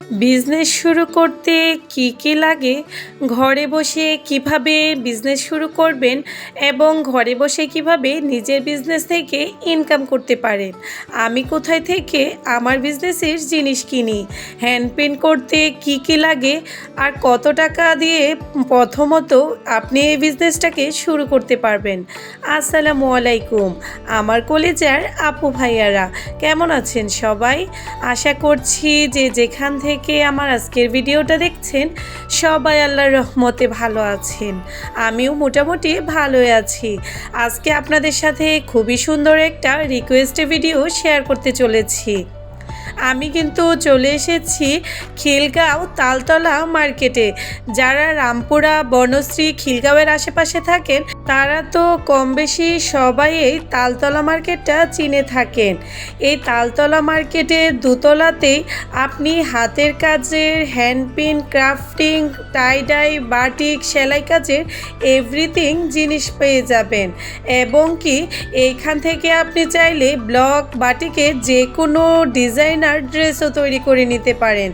Business শুরু করতে কি লাগে, ঘরে বসে কিভাবে বিজনেস শুরু করবেন এবং ঘরে বসে কিভাবে নিজের বিজনেস থেকে ইনকাম করতে পারেন। আমি কোথায় থেকে আমার বিজনেসের জিনিস কিনি, হ্যান্ড পেইন্ট করতে কি লাগে আর কত টাকা দিয়ে প্রথমত আপনি এই বিজনেসটাকে শুরু করতে পারবেন। আসসালামু আলাইকুম আমার কলেজার আপু ভাইয়ারা, কেমন আছেন সবাই? আশা করছি যে যেখান থেকে আমার আজকের ভিডিওটা দেখছেন সবাই আল্লাহর রহমতে ভালো আছেন। আমিও মোটামুটি ভালোই আছি। আজকে আপনাদের সাথে খুবই সুন্দর একটা রিকোয়েস্টে ভিডিও শেয়ার করতে চলেছি। আমি কিন্তু চলে এসেছি খিলগাঁও তালতলা মার্কেটে। যারা রামপুরা বনশ্রী খিলগাঁওয়ের আশেপাশে থাকেন তারা তো কম বেশি সবাই এই তালতলা মার্কেটটা চিনে থাকেন। এই তালতলা মার্কেটের দোতলাতেই আপনি হাতের কাজের, hand paint, crafting, tie-dye, batik, সেলাই কাজের এভরিথিং জিনিস পেয়ে যাবেন। এবং কি এইখান থেকে আপনি চাইলে ব্লক বাটিকের যে কোনো ডিজাইনার ড্রেসও তৈরি করে নিতে পারেন।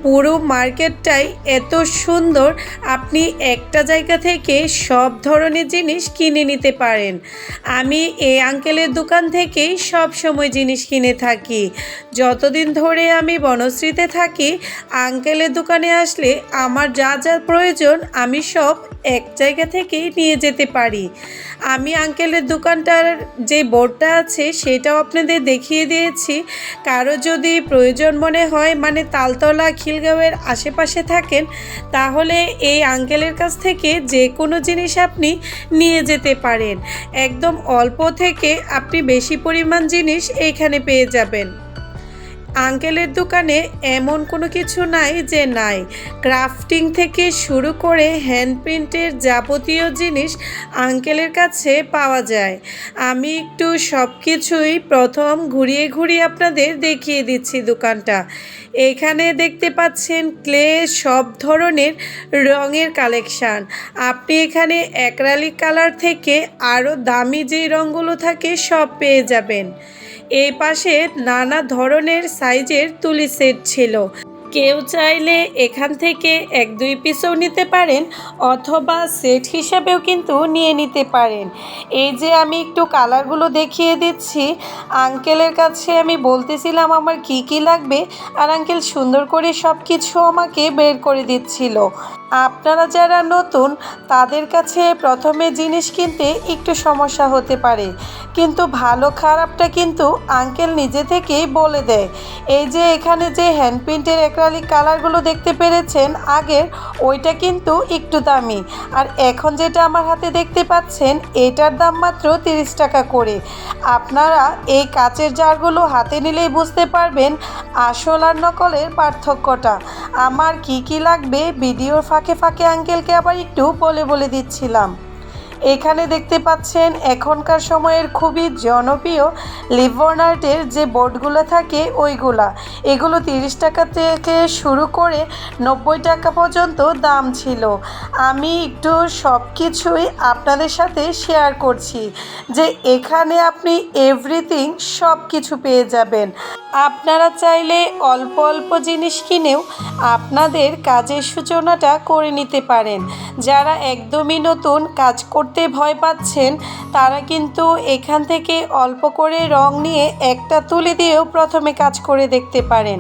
পুরো মার্কেটটাই এত সুন্দর, আপনি একটা জায়গা থেকে সব ধরনের জিনিস কিনে নিতে পারেন। আমি এই আঙ্কেলের দোকান থেকেই সব সময় জিনিস কিনে থাকি। যতদিন ধরে আমি বনশ্রীতে থাকি, আঙ্কেলের দোকানে আসলে আমার যা যা প্রয়োজন আমি সব এক জায়গা থেকেই নিয়ে যেতে পারি। আমি আঙ্কেলের দোকানটার যে বোর্ডটা আছে সেটাও আপনাদের দেখিয়ে দিয়েছি। কারো যদি প্রয়োজন মনে হয়, মানে তালতলা খিলগাঁওয়ের আশেপাশে থাকেন, তাহলে এই আঙ্কেলের কাছ থেকে যে কোনো জিনিস আপনি নিয়ে যেতে পারেন। একদম অল্প থেকে আপনি বেশি পরিমাণ জিনিস এইখানে পেয়ে যাবেন। আঙ্কেলের দোকানে এমন কোনো কিছু নাই যে নাই। ক্রাফটিং থেকে শুরু করে হ্যান্ড পেইন্টের যাবতীয় জিনিস আঙ্কেলের কাছে পাওয়া যায়। আমি একটু সব কিছুই প্রথম ঘুরিয়ে আপনাদের দেখিয়ে দিচ্ছি দোকানটা। এখানে দেখতে পাচ্ছেন ক্লে, সব ধরনের রঙের কালেকশান। আপনি এখানে অ্যাক্রালিক কালার থেকে আরও দামি যেই রঙগুলো থাকে সব পেয়ে যাবেন। এই পাশে নানা ধরনের সাইজের তুলি সেট ছিল। কেউ চাইলে এখান থেকে 1-2 পিসও নিতে পারেন, অথবা সেট হিসাবেও কিন্তু নিয়ে নিতে পারেন। এই যে আমি একটু কালারগুলো দেখিয়ে দিচ্ছি। আঙ্কেলের কাছে আমি বলতেছিলাম আমার কি লাগবে, আর আঙ্কেল সুন্দর করে সব কিছু আমাকে বের করে দিচ্ছিল। আপনারা যারা নতুন তাদের কাছে প্রথমে জিনিস কিনতে একটু সমস্যা হতে পারে, কিন্তু ভালো খারাপটা কিন্তু আঙ্কেল নিজে থেকেই বলে দেয়। এই যে এখানে যে হ্যান্ড পেইন্টের অ্যাক্রিলিক কালারগুলো দেখতে পেরেছেন আগের, ওইটা কিন্তু একটু দামি। আর এখন যেটা আমার হাতে দেখতে পাচ্ছেন এটার দাম মাত্র 30 টাকা করে। আপনারা এই কাচের জারগুলো হাতে নিলেই বুঝতে পারবেন আসল আর নকলের পার্থক্যটা। আমার কি লাগবে ভিডিওর ফাঁকে আঙ্কেলকে আবার একটু বলে দিচ্ছিলাম। এখানে দেখতে পাচ্ছেন এখনকার সময়ের খুবই জনপ্রিয় লিভন আর্টের যে বোর্ডগুলো থাকে ওইগুলা। এগুলো 30 টাকা থেকে শুরু করে 90 টাকা পর্যন্ত দাম ছিল। আমি একটু সব কিছুই আপনাদের সাথে শেয়ার করছি যে এখানে আপনি এভরিথিং সব কিছু পেয়ে যাবেন। আপনারা চাইলে অল্প জিনিস কিনেও আপনাদের কাজের সূচনাটা করে নিতে পারেন। যারা একদমই নতুন, কাজ করতে ভয় পাচ্ছেন, তারা কিন্তু এখান থেকে অল্প করে রং নিয়ে একটা তুলি দিয়েও প্রথমে কাজ করে দেখতে পারেন।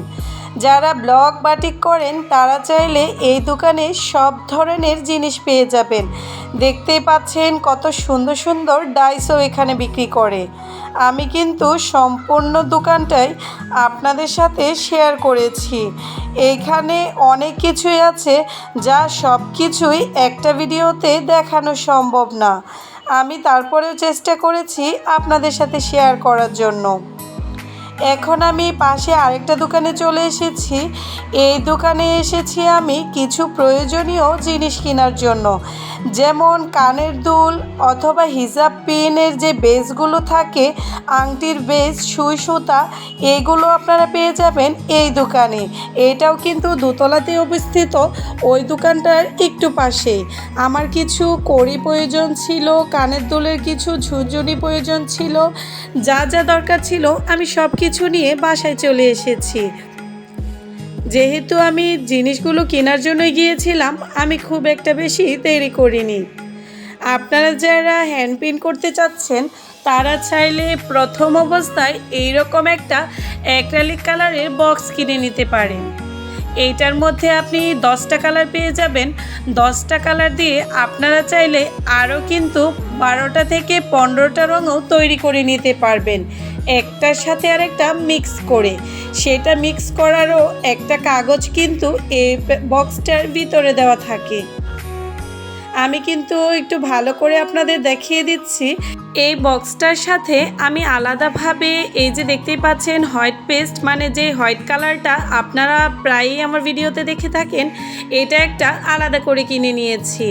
যারা ব্লক বাটিক করেন তারা চাইলে এই দোকানে সব ধরনের জিনিস পেয়ে যাবেন। দেখতেই পাচ্ছেন কত সুন্দর ডাইসও এখানে বিক্রি করে। আমি কিন্তু সম্পূর্ণ দোকানটাই আপনাদের সাথে শেয়ার করেছি। এইখানে অনেক কিছুই আছে যা সব কিছুই একটা ভিডিওতে দেখানো সম্ভব না। আমি তারপরেও চেষ্টা করেছি আপনাদের সাথে শেয়ার করার জন্য। এখন আমি পাশে আরেকটা দোকানে চলে এসেছি। এই দোকানে এসেছি আমি কিছু প্রয়োজনীয় জিনিস কেনার জন্য, যেমন কানের দুল অথবা হিজাব পিনের যে বেসগুলো থাকে, আংটির বেস, সুই সুতা, এইগুলো আপনারা পেয়ে যাবেন এই দোকানে। এটাও কিন্তু দোতলাতে অবস্থিত। ওই দোকানটার একটু পাশেই আমার কিছু কড়ি প্রয়োজন ছিল, কানের দুলের কিছু ঝুনঝুনি প্রয়োজন ছিল। যা দরকার ছিল আমি সব কিছু নিয়ে বাসায় চলে এসেছি। যেহেতু আমি জিনিসগুলো কেনার জন্য গিয়েছিলাম, আমি খুব একটা বেশি দেরি করিনি। আপনারা যারা হ্যান্ড প্রিন্ট করতে চাচ্ছেন তারা চাইলে প্রথম অবস্থায় এইরকম একটা অ্যাক্রিলিক কালারের বক্স কিনে নিতে পারেন। এইটার মধ্যে আপনি 10টা কালার পেয়ে যাবেন। 10টা কালার দিয়ে আপনারা চাইলে আরও কিন্তু 12টা থেকে 15টা রঙও তৈরি করে নিতে পারবেন, একটার সাথে আরেকটা মিক্স করে। সেটা মিক্স করারও একটা কাগজ কিন্তু এই বক্সটার ভিতরে দেওয়া থাকে। আমি কিন্তু একটু ভালো করে আপনাদের দেখিয়ে দিচ্ছি। এই বক্সটার সাথে আমি আলাদাভাবে এই যে দেখতেই পাচ্ছেন হোয়াইট পেস্ট, মানে যে হোয়াইট কালারটা আপনারা প্রায়ই আমার ভিডিওতে দেখে থাকেন, এটা একটা আলাদা করে কিনে নিয়েছি।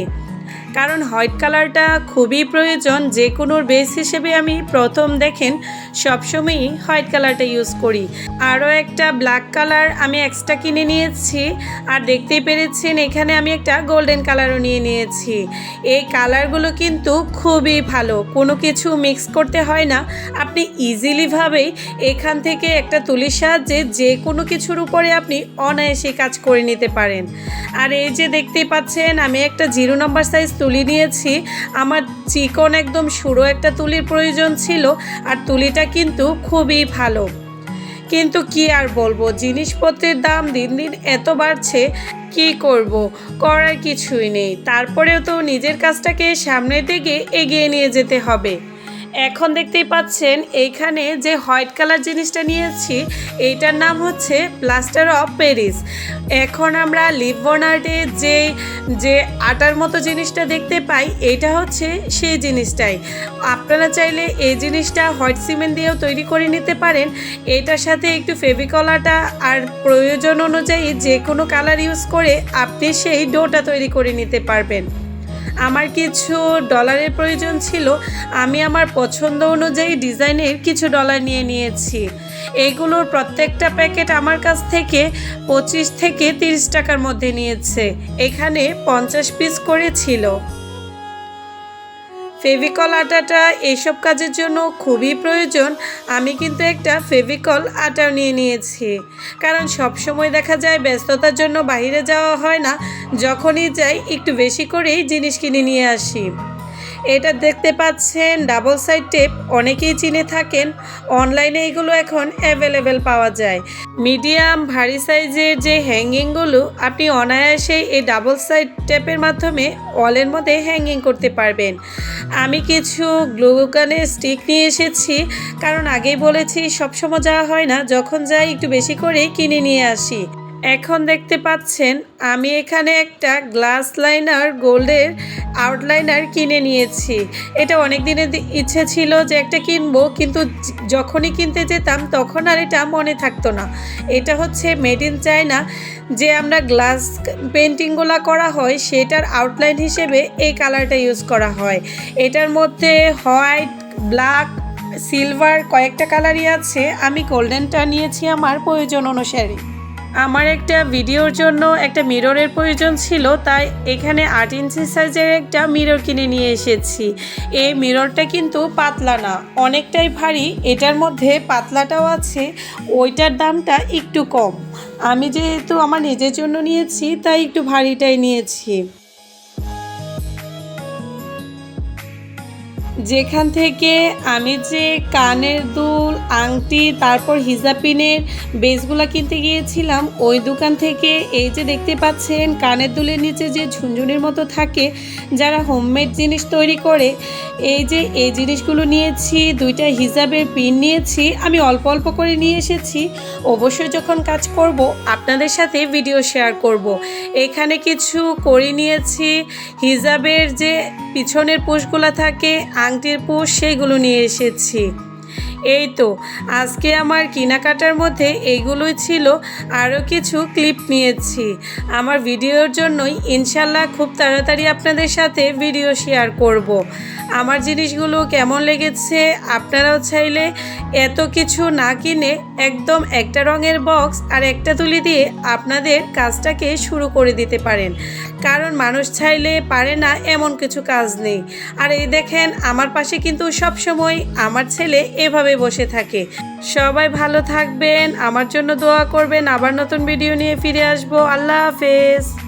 কারণ হোয়াইট কালারটা খুবই প্রয়োজন। যে কোনোর বেস হিসেবে আমি প্রথম দেখেন সবসময়ই হোয়াইট কালারটা ইউজ করি। আরও একটা ব্ল্যাক কালার আমি এক্সট্রা কিনে নিয়েছি। আর দেখতেই পেরেছেন এখানে আমি একটা গোল্ডেন কালারও নিয়ে নিয়েছি। এই কালারগুলো কিন্তু খুবই ভালো, কোনো কিছু মিক্স করতে হয় না। আপনি ইজিলিভাবেই এখান থেকে একটা তুলির সাহায্যে যে কোনো কিছুর উপরে আপনি অনায়াসে কাজ করে নিতে পারেন। আর এই যে দেখতেই পাচ্ছেন আমি একটা 0 নম্বর সাইজ তুলি নিয়েছি। আমার চিকন একদম সরু একটা তুলির প্রয়োজন ছিল, আর তুলিটা কিন্তু খুবই ভালো। কিন্তু কি আর বলবো, জিনিসপত্রের দাম দিন দিন এত বাড়ছে, কি করব, করার কিছুই নেই। তারপরেও তো নিজের কাজটাকে সামনের দিকে এগিয়ে নিয়ে যেতে হবে। এখন দেখতেই পাচ্ছেন এইখানে যে হোয়াইট কালার জিনিসটা নিয়েছি, এইটার নাম হচ্ছে প্লাস্টার অফ প্যারিস। এখন আমরা লিভ বনার্টে যে আটার মতো জিনিসটা দেখতে পাই, এটা হচ্ছে সেই জিনিসটাই। আপনারা চাইলে এই জিনিসটা হোয়াইট সিমেন্ট দিয়েও তৈরি করে নিতে পারেন। এটার সাথে একটু ফেভিকল আটা আর প্রয়োজন অনুযায়ী যে কোনো কালার ইউজ করে আপনি সেই ডোটা তৈরি করে নিতে পারবেন। আমার কিছু ডলারের প্রয়োজন ছিল, আমি আমার পছন্দ অনুযায়ী ডিজাইনের কিছু ডলার নিয়ে নিয়েছি। এইগুলোর প্রত্যেকটা প্যাকেট আমার কাছ থেকে 25 থেকে 30 টাকার মধ্যে নিয়েছে। এখানে 50 পিস করে ছিল। ফেভিকল আটাটা এইসব কাজের জন্য খুবই প্রয়োজন। আমি কিন্তু একটা ফেভিকল আটাও নিয়ে নিয়েছি, কারণ সবসময় দেখা যায় ব্যস্ততার জন্য বাইরে যাওয়া হয় না। যখনই যাই একটু বেশি করেই জিনিস কিনে নিয়ে আসি। এটা দেখতে পাচ্ছেন ডাবল সাইড টেপ, অনেকেই চিনে থাকেন। অনলাইনে এগুলো এখন অ্যাভেলেবেল পাওয়া যায়। মিডিয়াম ভারী সাইজের যে হ্যাঙ্গিংগুলো আপনি অনায়াসেই এই ডাবল সাইড টেপের মাধ্যমে ওয়ালের মধ্যে হ্যাঙ্গিং করতে পারবেন। আমি কিছু গ্লু গানের স্টিক নিয়ে এসেছি, কারণ আগেই বলেছি সবসময় যাওয়া হয় না, যখন যাই একটু বেশি করে কিনে নিয়ে আসি। এখন দেখতে পাচ্ছেন আমি এখানে একটা গ্লাস লাইনার গোল্ডের আউটলাইনার কিনে নিয়েছি। এটা অনেক দিনের ইচ্ছে ছিল যে একটা কিনবো, কিন্তু যখনই কিনতে যেতাম তখন আর এটা মনে থাকতো না। এটা হচ্ছে মেড ইন চায়না। যে আমরা গ্লাস পেন্টিংগুলো করা হয় সেটার আউটলাইন হিসেবে এই কালারটা ইউজ করা হয়। এটার মধ্যে হোয়াইট, ব্ল্যাক, সিলভার কয়েকটা কালারই আছে। আমি গোল্ডেনটা নিয়েছি আমার প্রয়োজন অনুসারে। আমার একটা ভিডিওর জন্য একটা মিররের প্রয়োজন ছিল, তাই এখানে 8 ইঞ্চি সাইজের একটা মিরর কিনে নিয়ে এসেছি। এই মিররটা কিন্তু পাতলা না, অনেকটাই ভারী। এটার মধ্যে পাতলাটাও আছে, ওইটার দামটা একটু কম। আমি যেহেতু আমার নিজের জন্য নিয়েছি তাই একটু ভারীটাই নিয়েছি। যেখান থেকে আমি যে কানের দুল, আংটি, তারপর হিজাপিনের বেসগুলো কিনতে গিয়েছিলাম, ওই দোকান থেকে এই যে দেখতে পাচ্ছেন কানের দুলের নিচে যে ঝুনঝুনির মতো থাকে, যারা হোমমেড জিনিস তৈরি করে, এই জিনিসগুলো নিয়েছি। 2টা হিজাবের পিন নিয়েছি। আমি অল্প অল্প করে নিয়ে এসেছি। অবশ্যই যখন কাজ করব আপনাদের সাথে ভিডিও শেয়ার করব। এখানে কিছু করে নিয়েছি। হিজাবের যে পিছনের পুশগুলো থাকে, আংটির পুশ, সেইগুলো নিয়ে এসেছি। এই তো আজকে আমার কেনাকাটার মধ্যে এইগুলোই ছিল। আরও কিছু ক্লিপ নিয়েছি আমার ভিডিওর জন্যই। ইনশাল্লাহ খুব তাড়াতাড়ি আপনাদের সাথে ভিডিও শেয়ার করব। আমার জিনিসগুলো কেমন লেগেছে, আপনারাও চাইলে এত কিছু না কিনে একদম একটা রঙের বক্স আর একটা তুলি দিয়ে আপনাদের কাজটাকে শুরু করে দিতে পারেন। কারণ মানুষ চাইলে পারে না এমন কিছু কাজ নেই। আর এই দেখেন আমার পাশে কিন্তু সবসময় আমার ছেলে এভাবে বসে থাকে। সবাই ভালো থাকবেন, আমার জন্য দোয়া করবেন। আবার নতুন ভিডিও নিয়ে ফিরে আসবো। আল্লাহ হাফেজ।